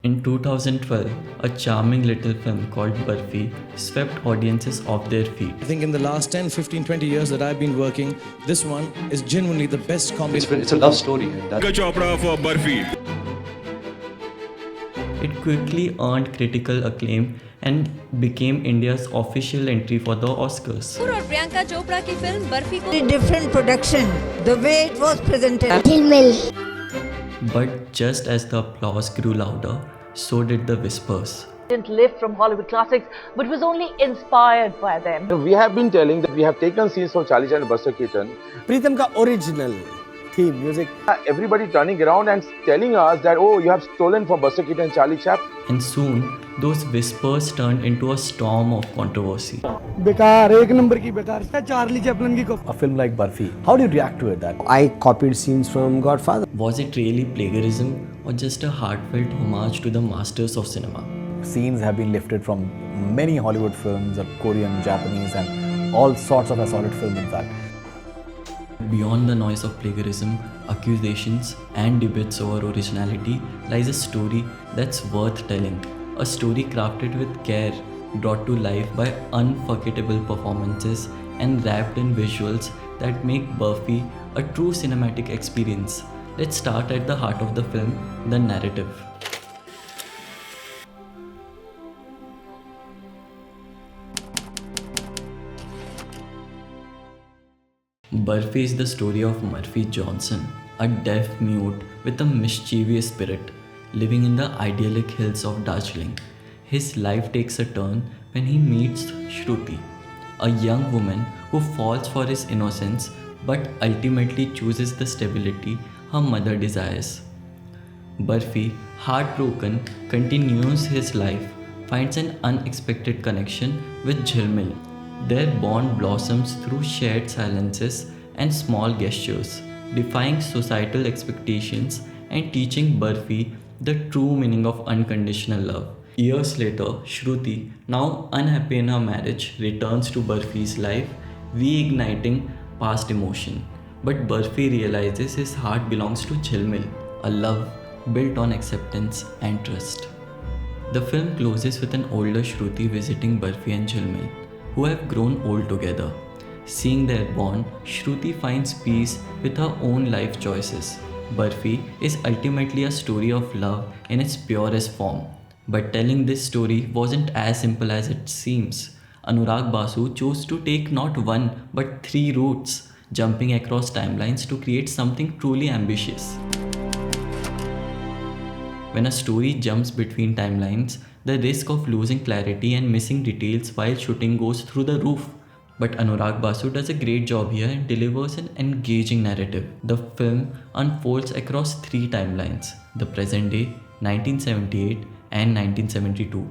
In 2012, a charming little film called Barfi swept audiences off their feet. I think in the last 10, 15, 20 years that I've been working, this one is genuinely the best comedy. It's a love story. Chopra for Barfi. It quickly earned critical acclaim and became India's official entry for the Oscars. और प्रियंका चोपड़ा की film barfi को different production, the way it was presented. But just as the applause grew louder, so did the whispers. Didn't live from Hollywood classics, but was only inspired by them. We have been telling that we have taken scenes from Charlie Chan and Buster Keaton. Pritam ka original theme music. Everybody turning around and telling us that, oh, you have stolen from Buster Keaton and Charlie Chap. And soon, those whispers turned into a storm of controversy. Bekar, ek number ki bekar. Charlie Chaplin ki A film like Barfi, how do you react to it? That I copied scenes from Godfather. Was it really plagiarism or just a heartfelt homage to the masters of cinema? Scenes have been lifted from many Hollywood films, Korean, Japanese, and all sorts of assorted films in fact. Beyond the noise of plagiarism, accusations, and debates over originality lies a story that's worth telling. A story crafted with care, brought to life by unforgettable performances, and wrapped in visuals that make Barfi a true cinematic experience. Let's start at the heart of the film, the narrative. Barfi is the story of Murphy Johnson, a deaf mute with a mischievous spirit, living in the idyllic hills of Darjeeling. His life takes a turn when he meets Shruti, a young woman who falls for his innocence but ultimately chooses the stability her mother desires. Barfi, heartbroken, continues his life, finds an unexpected connection with Jhilmil. Their bond blossoms through shared silences and small gestures, defying societal expectations and teaching Barfi the true meaning of unconditional love. Years later, Shruti, now unhappy in her marriage, returns to Barfi's life, reigniting past emotion. But Barfi realizes his heart belongs to Jhilmil, a love built on acceptance and trust. The film closes with an older Shruti visiting Barfi and Jhilmil, who have grown old together. Seeing their bond, Shruti finds peace with her own life choices. Barfi is ultimately a story of love in its purest form. But telling this story wasn't as simple as it seems. Anurag Basu chose to take not one but three routes, jumping across timelines to create something truly ambitious. When a story jumps between timelines, the risk of losing clarity and missing details while shooting goes through the roof. But Anurag Basu does a great job here and delivers an engaging narrative. The film unfolds across three timelines: the present day, 1978, and 1972.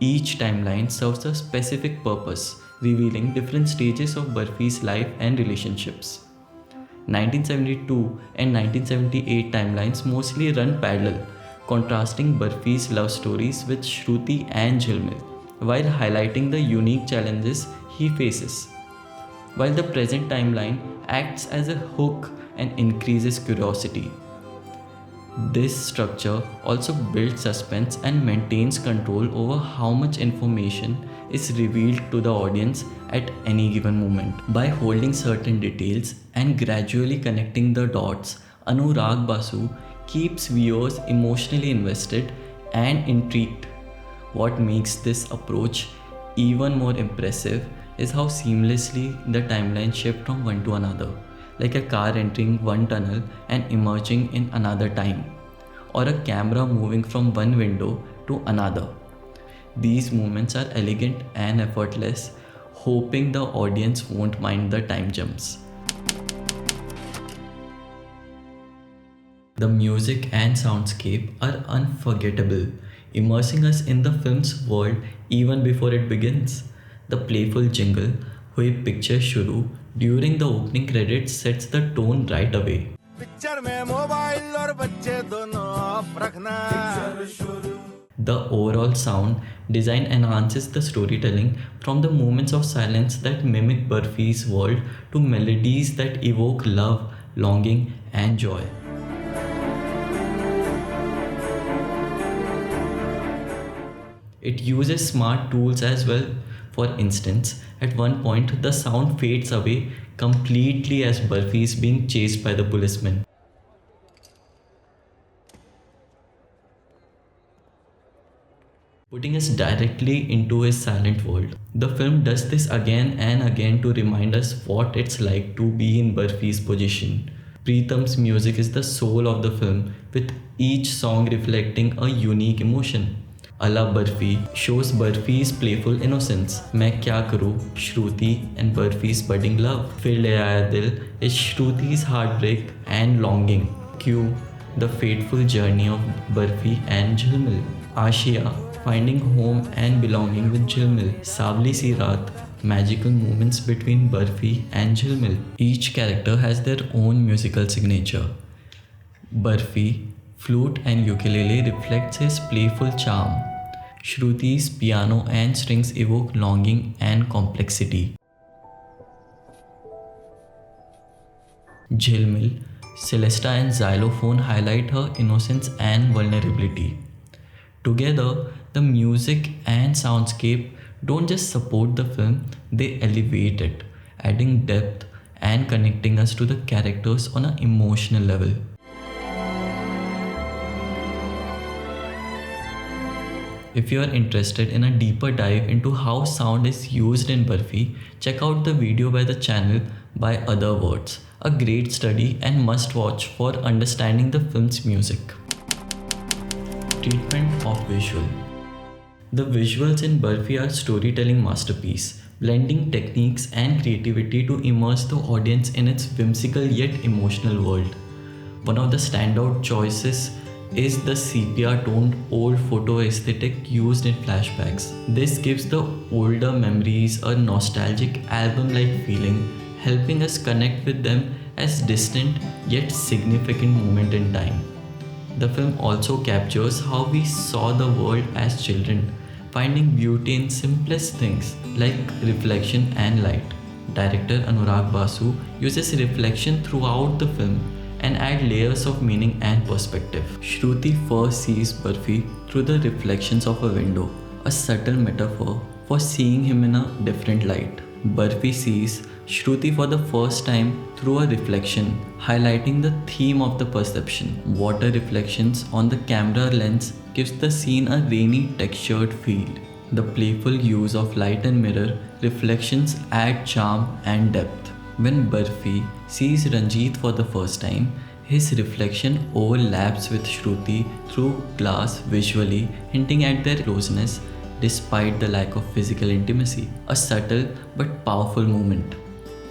Each timeline serves a specific purpose, revealing different stages of Barfi's life and relationships. 1972 and 1978 timelines mostly run parallel, contrasting Barfi's love stories with Shruti and Jhilmil, while highlighting the unique challenges he faces. While the present timeline acts as a hook and increases curiosity. This structure also builds suspense and maintains control over how much information is revealed to the audience at any given moment. By holding certain details and gradually connecting the dots, Anurag Basu keeps viewers emotionally invested and intrigued. What makes this approach even more impressive is how seamlessly the timeline shift from one to another, like a car entering one tunnel and emerging in another time, or a camera moving from one window to another. These movements are elegant and effortless, hoping the audience won't mind the time jumps. The music and soundscape are unforgettable, immersing us in the film's world even before it begins. The playful jingle, "Hoi Picture Shuru," during the opening credits sets the tone right away. The overall sound design enhances the storytelling, from the moments of silence that mimic Barfi's world to melodies that evoke love, longing, and joy. It uses smart tools as well. For instance, at one point the sound fades away completely as Barfi is being chased by the policeman. Putting us directly into his silent world. The film does this again and again to remind us what it's like to be in Barfi's position. Preetham's music is the soul of the film, with each song reflecting a unique emotion. Ala Barfi shows Barfi's playful innocence. Main Kya Karu, Shruti, and Barfi's budding love. Fir Le Aaya Dil is Shruti's heartbreak and longing. Q, the fateful journey of Barfi and Jhilmil. Ashia, finding home and belonging with Jhilmil. Savli Si Raat, magical moments between Barfi and Jhilmil. Each character has their own musical signature. Barfi, flute and ukulele reflects his playful charm. Shruti's piano and strings evoke longing and complexity. Jhilmil, celesta and xylophone highlight her innocence and vulnerability. Together, the music and soundscape don't just support the film, they elevate it, adding depth and connecting us to the characters on an emotional level. If you are interested in a deeper dive into how sound is used in Barfi, check out the video by the channel By Other Words, a great study and must watch for understanding the film's music. Treatment of visual. The visuals in Barfi are storytelling masterpiece, blending techniques and creativity to immerse the audience in its whimsical yet emotional world. One of the standout choices is the sepia-toned old photo aesthetic used in flashbacks. This gives the older memories a nostalgic album-like feeling, helping us connect with them as distant yet significant moment in time. The film also captures how we saw the world as children, finding beauty in simplest things like reflection and light. Director Anurag Basu uses reflection throughout the film and add layers of meaning and perspective. Shruti first sees Barfi through the reflections of a window, a subtle metaphor for seeing him in a different light. Barfi sees Shruti for the first time through a reflection, highlighting the theme of the perception. Water reflections on the camera lens gives the scene a rainy textured feel. The playful use of light and mirror reflections add charm and depth. When Barfi sees Ranjit for the first time, his reflection overlaps with Shruti through glass visually, hinting at their closeness despite the lack of physical intimacy. A subtle but powerful movement.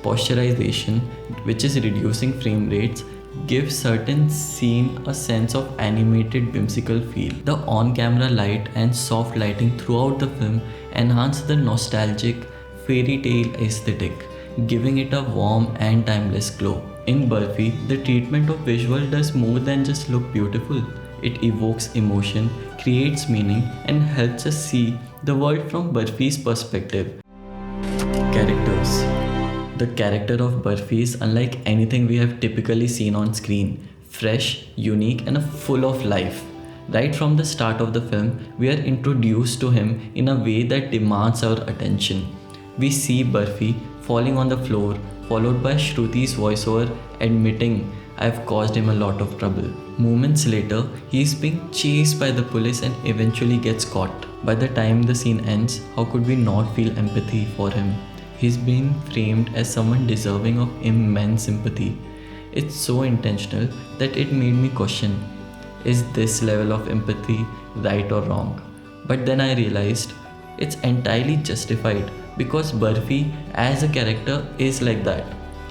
Posturization, which is reducing frame rates, gives certain scene a sense of animated whimsical feel. The on-camera light and soft lighting throughout the film enhance the nostalgic fairy tale aesthetic, giving it a warm and timeless glow. In Barfi, the treatment of visual does more than just look beautiful. It evokes emotion, creates meaning, and helps us see the world from Barfi's perspective. Characters. The character of Barfi is unlike anything we have typically seen on screen. Fresh, unique, and full of life. Right from the start of the film, we are introduced to him in a way that demands our attention. We see Barfi falling on the floor, followed by Shruti's voiceover admitting, "I've caused him a lot of trouble." Moments later, he is being chased by the police and eventually gets caught. By the time the scene ends, how could we not feel empathy for him? He's been framed as someone deserving of immense sympathy. It's so intentional that it made me question, is this level of empathy right or wrong? But then I realized it's entirely justified because Barfi as a character is like that.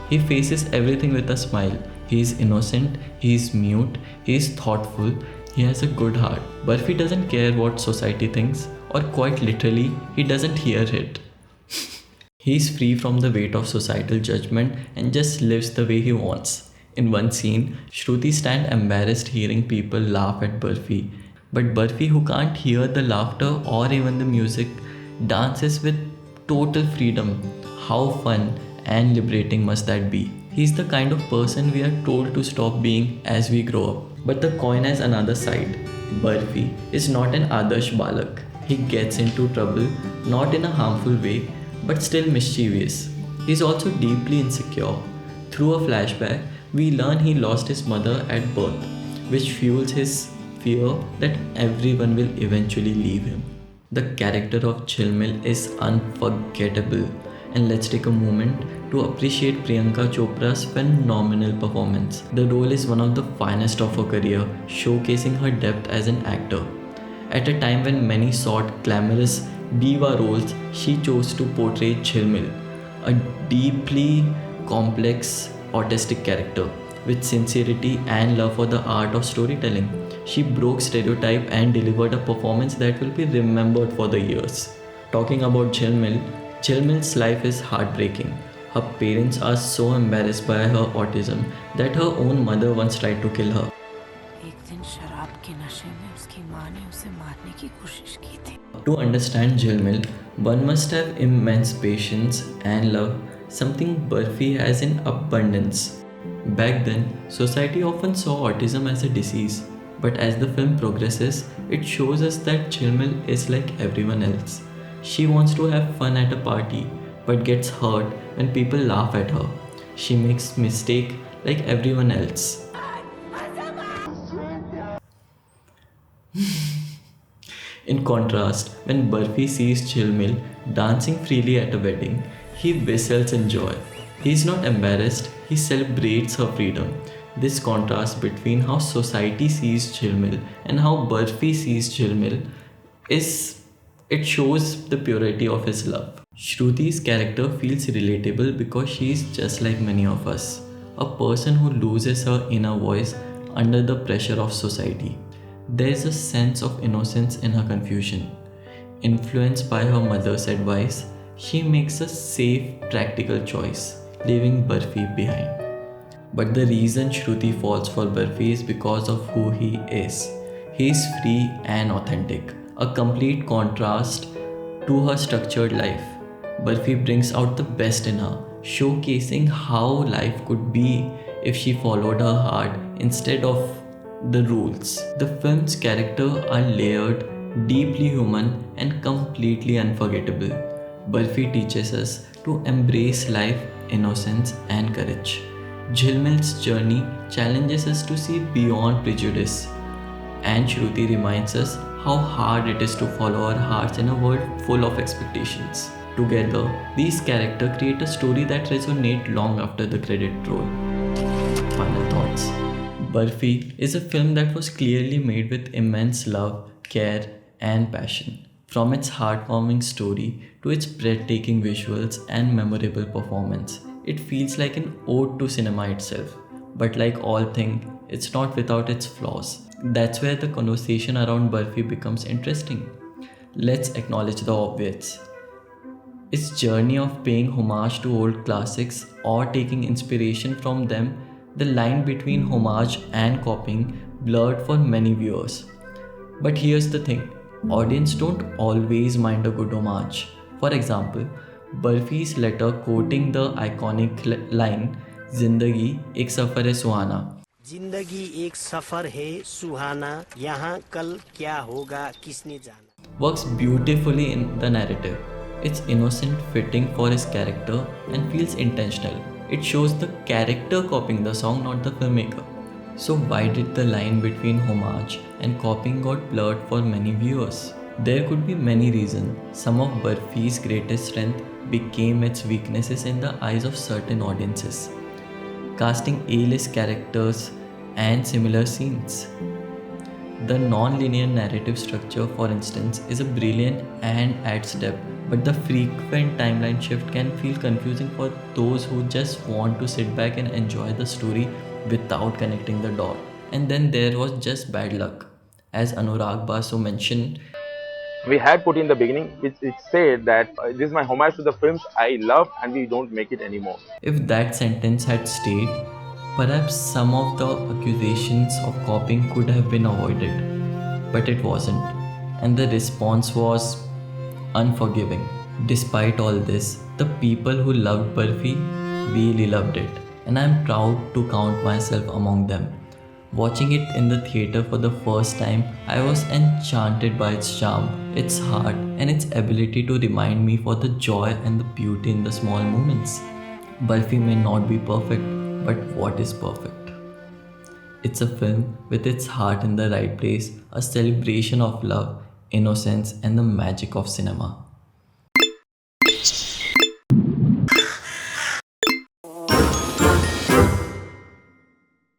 He faces everything with a smile. He is innocent, he is mute, he is thoughtful, he has a good heart. Barfi doesn't care what society thinks, or quite literally, he doesn't hear it. He is free from the weight of societal judgment and just lives the way he wants. In one scene, Shruti stands embarrassed hearing people laugh at Barfi. But Barfi, who can't hear the laughter or even the music, dances with total freedom. How fun and liberating must that be? He's the kind of person we are told to stop being as we grow up. But the coin has another side. Barfi is not an Adarsh Balak. He gets into trouble, not in a harmful way, but still mischievous. He's also deeply insecure. Through a flashback, we learn he lost his mother at birth, which fuels his fear that everyone will eventually leave him. The character of Chilmil is unforgettable, and let's take a moment to appreciate Priyanka Chopra's phenomenal performance. The role is one of the finest of her career, showcasing her depth as an actor. At a time when many sought glamorous diva roles, she chose to portray Chilmil, a deeply complex, autistic character with sincerity and love for the art of storytelling. She broke stereotype and delivered a performance that will be remembered for the years. Talking about Chilmil's life is heartbreaking. Her parents are so embarrassed by her autism that her own mother once tried to kill her. To understand Jilmil, one must have immense patience and love, something Barfi has in abundance. Back then, society often saw autism as a disease, but as the film progresses, it shows us that Chilmil is like everyone else. She wants to have fun at a party, but gets hurt when people laugh at her. She makes mistakes like everyone else. In contrast, when Barfi sees Chilmil dancing freely at a wedding, he whistles in joy. He is not embarrassed, he celebrates her freedom. This contrast between how society sees Chilmil and how Barfi sees Chilmil it shows the purity of his love. Shruti's character feels relatable because she is just like many of us, a person who loses her inner voice under the pressure of society. There is a sense of innocence in her confusion. Influenced by her mother's advice, she makes a safe, practical choice, leaving Barfi behind. But the reason Shruti falls for Barfi is because of who he is. He is free and authentic, a complete contrast to her structured life. Barfi brings out the best in her, showcasing how life could be if she followed her heart instead of the rules. The film's characters are layered, deeply human, and completely unforgettable. Barfi teaches us to embrace life, innocence, and courage. Jhilmil's journey challenges us to see beyond prejudice, and Shruti reminds us how hard it is to follow our hearts in a world full of expectations. Together, these characters create a story that resonates long after the credit roll. Final thoughts. Barfi is a film that was clearly made with immense love, care, and passion. From its heartwarming story to its breathtaking visuals and memorable performance, it feels like an ode to cinema itself. But like all things, it's not without its flaws. That's where the conversation around Barfi becomes interesting. Let's acknowledge the obvious. Its journey of paying homage to old classics or taking inspiration from them, the line between homage and copying blurred for many viewers. But here's the thing, audience don't always mind a good homage. For example, Barfi's letter quoting the iconic line, Zindagi ek safar hai suhana. जिंदगी एक सफर है सुहाना यहाँ कल क्या होगा किसने जाना works beautifully in the narrative. It's innocent, fitting for his character, and feels intentional. It shows the character copying the song, not the filmmaker. So why did the line between homage and copying got blurred for many viewers? There could be many reasons. Some of Barfi's greatest strength became its weaknesses in the eyes of certain audiences. Casting A-list characters and similar scenes. The non-linear narrative structure, for instance, is a brilliant and adds depth, but the frequent timeline shift can feel confusing for those who just want to sit back and enjoy the story without connecting the dot. And then there was just bad luck. As Anurag Basu mentioned, We had put in the beginning, it said that this is my homage to the films I love and we don't make it anymore. if that sentence had stayed, perhaps some of the accusations of copying could have been avoided. But it wasn't, and the response was unforgiving. Despite all this, the people who loved Barfi really loved it, and I'm proud to count myself among them. Watching it in the theatre for the first time, I was enchanted by its charm, its heart, and its ability to remind me for the joy and the beauty in the small moments. Barfi may not be perfect, but what is perfect? It's a film with its heart in the right place, a celebration of love, innocence, and the magic of cinema.